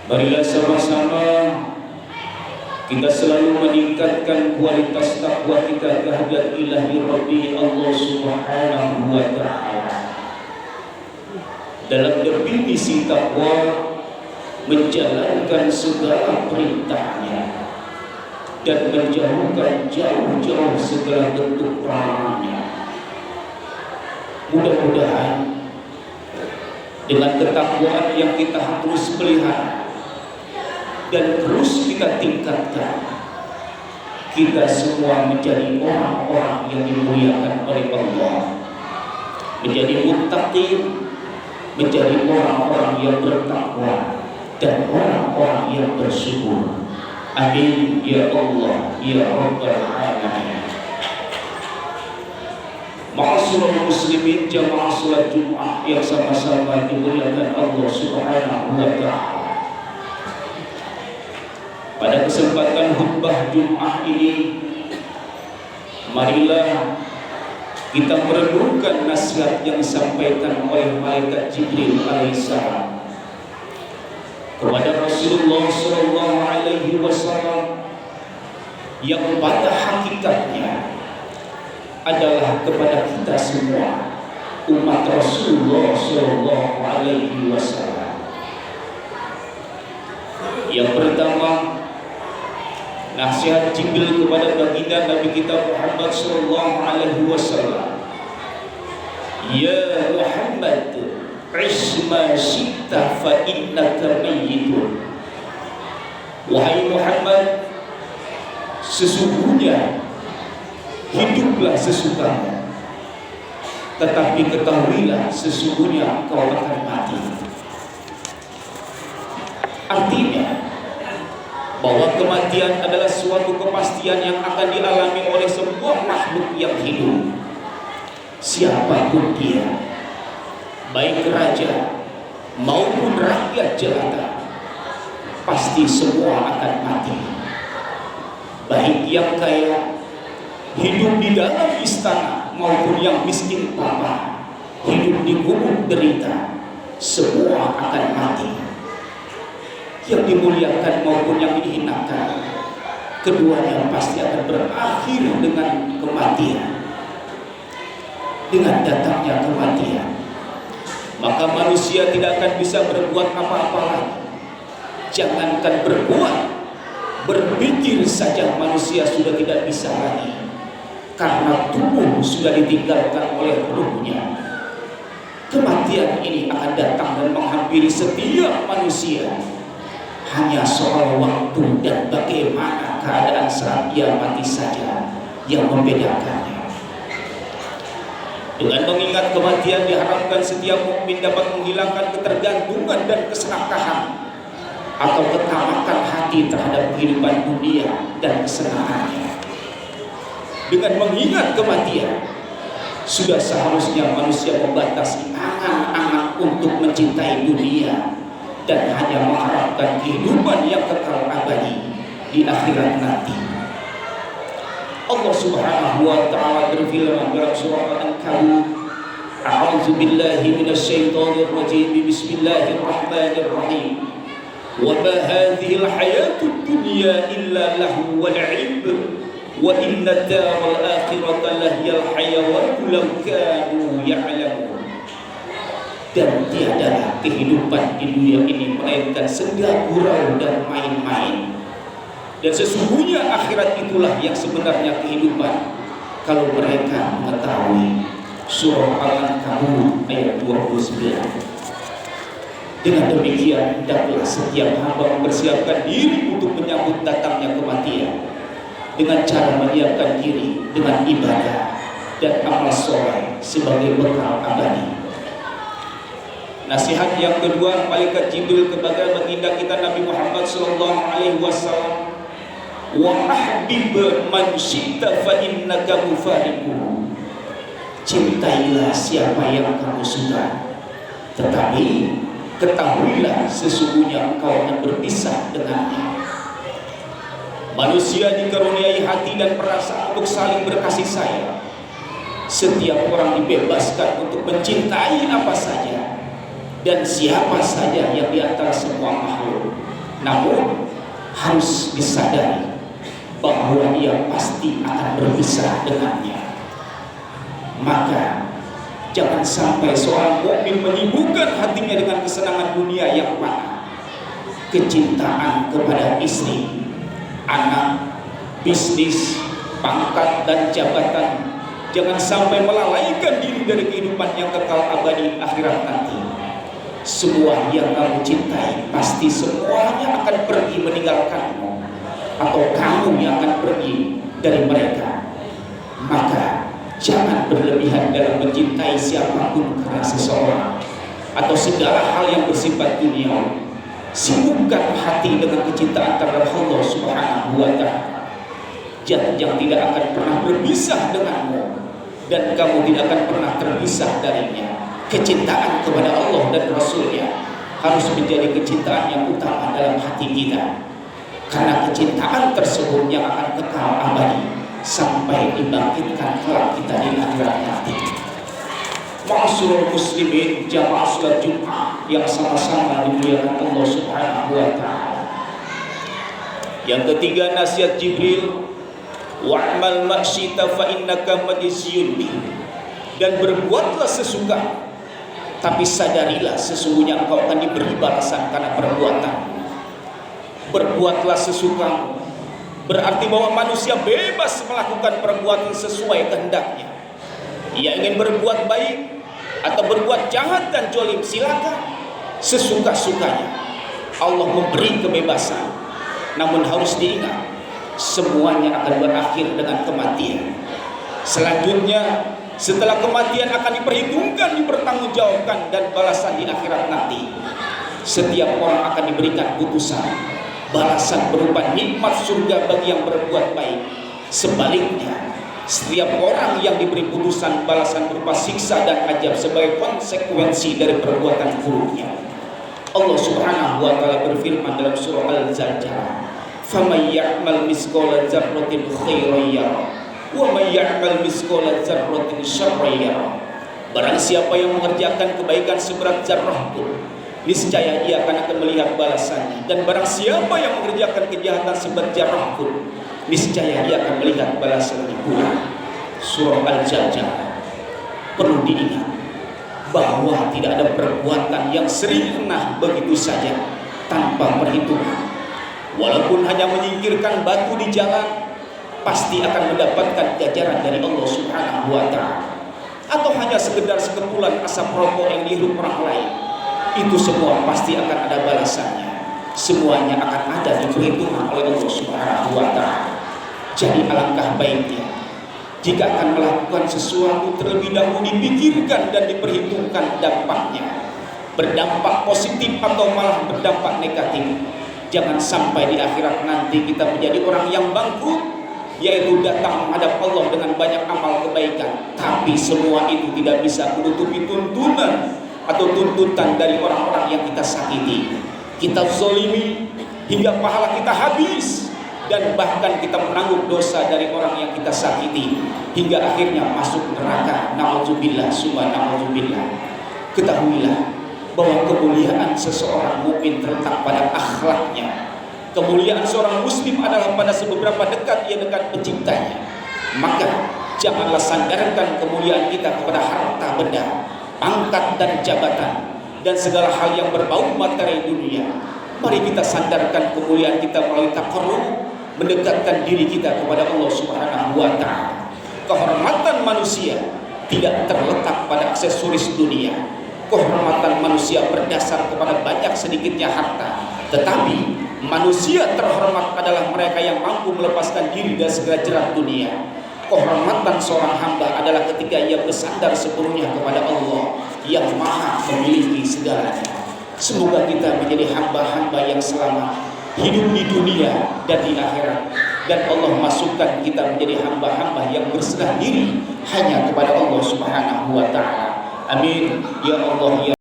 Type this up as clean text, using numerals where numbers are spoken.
Marilah sama-sama kita selalu meningkatkan kualitas takwa kita kehadirat ilahi Rabbi Allah Subhanahu wa ta'ala. Dalam definisi takwa, menjalankan segala perintahnya dan menjauhkan jauh-jauh segala bentuk larangannya. Mudah-mudahan dengan ketakwaan yang kita terus pelihara dan terus kita tingkatkan, kita semua menjadi orang-orang yang dimuliakan oleh Allah, menjadi muttaqin, menjadi orang-orang yang bertakwa dan orang-orang yang bersyukur. Amin ya Allah ya Rabbal Alamin. Ma'asyiral muslimin, jamaah salat Jumat yang sama-sama dimuliakan Allah Subhanahu wa ta'ala. Pada kesempatan khutbah Jumat ini, marilah kita merenungkan nasihat yang disampaikan oleh malaikat Jibril alaihissalam kepada Rasulullah sallallahu alaihi wasallam, yang pada hakikatnya adalah kepada kita semua umat Rasulullah sallallahu alaihi wasallam. Yang pertama, nasihat Jibril kepada baginda Nabi kita Muhammad sallallahu alaihi wasallam. Ya Muhammad, ish ma syi'ta fa innaka mayyitun. Wahai Muhammad, sesungguhnya hiduplah sesukanya, tetapi ketahuilah sesungguhnya kau akan mati. Artinya bahwa kematian adalah suatu kepastian yang akan dialami oleh sebuah makhluk yang hidup, siapapun dia, baik raja maupun rakyat jelata, pasti semua akan mati. Baik yang kaya hidup di dalam istana maupun yang miskin papa hidup di gumuk derita, semua akan mati. Yang dimuliakan maupun yang dihinakan, keduanya pasti akan berakhir dengan kematian, dengan datangnya kematian. Maka manusia tidak akan bisa berbuat apa-apa lagi. Jangankan berbuat, berpikir saja manusia sudah tidak bisa lagi, karena tubuh sudah ditinggalkan oleh ruhnya. Kematian ini akan datang dan menghampiri setiap manusia. Hanya soal waktu dan bagaimana keadaan saat ia mati saja yang membedakannya. Dengan mengingat kematian, diharapkan setiap mukmin dapat menghilangkan ketergantungan dan keserakahan atau ketamakan hati terhadap kehidupan dunia dan kesenangannya. Dengan mengingat kematian, sudah seharusnya manusia membatasi angan-angan untuk mencintai dunia dan hanya mengharapkan kehidupan yang kekal abadi di akhirat nanti. Allah Subhanahu wa ta'ala berfirman dalam surah Al-Ankabut, A'udzu billahi minasyaitonir rajim, bismillahirrahmanirrahim. Wa ma hadhil hayatud dunya illa lahu wa la'ib wa inna daral akhirata lahiyal hayawan law kanu ya'lamun. Dan tiadalah kehidupan di dunia ini melainkan senda gurau dan main-main. Dan sesungguhnya akhirat itulah yang sebenarnya kehidupan, kalau mereka mengetahui. Surah Al-Ankabut ayat 29. Dengan demikian, hendaklah setiap hamba mempersiapkan diri untuk menyambut datangnya kematian dengan cara menyiapkan diri dengan ibadah dan amal soleh sebagai bekal abadi. Nasihat yang kedua, malaikat Jibril kepada baginda kita Nabi Muhammad sallallahu alaihi wasallam, wa ahbib man syi'ta fa innaka mufariquh. Cintailah siapa yang kamu suka, tetapi ketahuilah sesungguhnya engkau akan berpisah dengannya. Manusia dikaruniai hati dan perasaan untuk saling berkasih sayang. Setiap orang dibebaskan untuk mencintai apa saja dan siapa saja yang di antara semua makhluk. namun harus disadari bahwa ia pasti akan berpisah dengannya. Maka jangan sampai seorang mukmin menyibukkan hatinya dengan kesenangan dunia yang fana, kecintaan kepada istri, anak, bisnis, pangkat dan jabatan. Jangan sampai melalaikan diri dari kehidupan yang kekal abadi akhirat nanti. Semua yang kamu cintai pasti semuanya akan pergi meninggalkanmu, atau kamu yang akan pergi dari mereka. Maka jangan berlebihan dalam mencintai siapapun karena seseorang atau segala hal yang bersifat duniawi. Sibukkan hati dengan kecintaan terhadap Allah Subhanahu wa Ta'ala, yang tidak akan pernah berpisah denganmu dan kamu tidak akan pernah terpisah darinya. Kecintaan kepada Allah dan Rasulnya harus menjadi kecintaan yang utama dalam hati kita, karena kecintaan tersebut yang akan kekal abadi sampai dibangkitkan kelak kita di akhirat nanti. Ma'asyiral muslimin, jamaah salat Jumat yang sama-sama dimuliakan Allah Subhanahu wa Ta'ala. Yang ketiga, nasihat Jibril, wa'mal ma'syita fa innaka majziyun bih. Dan berbuatlah sesuka, tapi sadarilah sesungguhnya engkau akan diberi balasan karena perbuatan. Berbuatlah sesuka berarti bahwa manusia bebas melakukan perbuatan sesuai kehendaknya. Ia ingin berbuat baik atau berbuat jahat dan jolim, silakan sesuka-sukanya. Allah memberi kebebasan, namun harus diingat semuanya akan berakhir dengan kematian. Selanjutnya setelah kematian akan diperhitungkan, dipertanggungjawabkan dan balasan di akhirat nanti. Setiap orang akan diberikan putusan, balasan berupa nikmat surga bagi yang berbuat baik. Sebaliknya, setiap orang yang diberi putusan balasan berupa siksa dan azab sebagai konsekuensi dari perbuatan buruknya. Allah Subhanahu wa Ta'ala berfirman dalam surah Al-Zalzalah, "Faman ya'mal mithqala dzarratin khairan yarah, wa may ya'mal mithqala dzarratin syarran yarah." Barang siapa yang mengerjakan kebaikan seberat zarrah pun, niscaya ia akan melihat balasannya. Dan barang siapa yang mengerjakan kejahatan seberat zarrah pun, niscaya ia akan melihat balasannya pula. Surah Al-Zalzalah. Perlu diingat bahwa tidak ada perbuatan yang sirna begitu saja tanpa perhitungan. Walaupun hanya menyingkirkan batu di jalan, pasti akan mendapatkan ganjaran dari Allah Subhanahu wa Ta'ala. Atau hanya sekedar sekepulan asap rokok yang dihirup orang lain, itu semua pasti akan ada balasannya. Semuanya akan ada diperhitungkan oleh Allah Subhanahu wa Ta'ala. Jadi alangkah baiknya jika akan melakukan sesuatu terlebih dahulu dipikirkan dan diperhitungkan dampaknya, berdampak positif atau malah berdampak negatif. Jangan sampai di akhirat nanti kita menjadi orang yang bangkrut, yaitu datang menghadap Allah dengan banyak amal kebaikan, tapi semua itu tidak bisa menutupi tuntunan atau tuntutan dari orang-orang yang kita sakiti, kita zolimi, hingga pahala kita habis, dan bahkan kita menanggung dosa dari orang yang kita sakiti, hingga akhirnya masuk neraka. Na'udzubillah summa na'udzubillah. Ketahuilah bahwa kemuliaan seseorang mukmin terletak pada akhlaknya. Kemuliaan seorang muslim adalah pada seberapa dekat ia dekat penciptanya. Maka janganlah sandarkan kemuliaan kita kepada harta benda, pangkat dan jabatan, dan segala hal yang berbau materi dunia. Mari kita sandarkan kemuliaan kita melalui taqarrub, mendekatkan diri kita kepada Allah Subhanahu wa Ta'ala. Kehormatan manusia tidak terletak pada aksesoris dunia. Kehormatan manusia berdasar kepada banyak sedikitnya harta, tetapi manusia terhormat adalah mereka yang mampu melepaskan diri dari segala jerat dunia. Kehormatan seorang hamba adalah ketika ia bersandar sepenuhnya kepada Allah yang maha memiliki segalanya. Semoga kita menjadi hamba-hamba yang selamat, hidup di dunia dan di akhirat, dan Allah masukkan kita menjadi hamba-hamba yang berserah diri hanya kepada Allah Subhanahu wa Ta'ala. Amin ya Allah ya